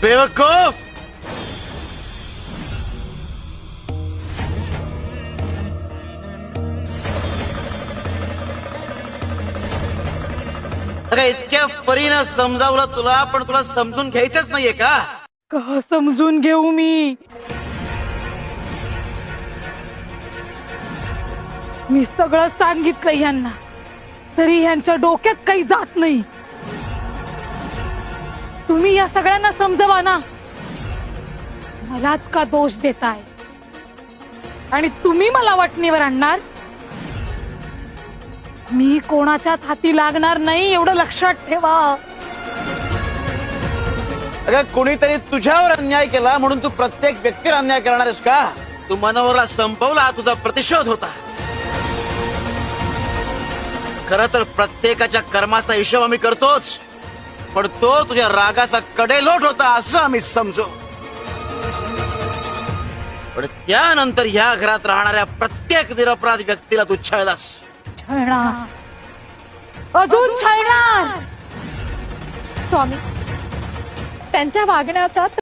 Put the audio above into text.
बेवकूफ! अगं इतक्या परीनं समजावलं तुला, पण तुला समजून घ्यायचंच नाहीये का? का समजून घेऊ मी सगळं सांगितलं यांना, तरी यांच्या डोक्यात काही जात नाही. तुम्ही या सगळ्यांना समजवा ना. मलाच का दोष देताय आणि तुम्ही मला वाटणीवर आणणार? मी कोणाच्याच हाती लागणार नाही, एवढं लक्षात ठेवा. अगं कोणीतरी तुझ्यावर अन्याय केला म्हणून तू प्रत्येक व्यक्तीवर अन्याय करणार आहेस का? तू मनोहरला संपवला, तुझा प्रतिशोध होता. खरं तर प्रत्येकाच्या कर्माचा हिशोब आम्ही करतोच, पण तो तुझ्या रागाचा कडेलोट होता असं आम्ही समजू. पण त्यानंतर ह्या घरात राहणाऱ्या प्रत्येक निरपराध व्यक्तीला तू छळलास. छळणार, अजून छळणार. स्वामी, त्यांच्या वागण्याचा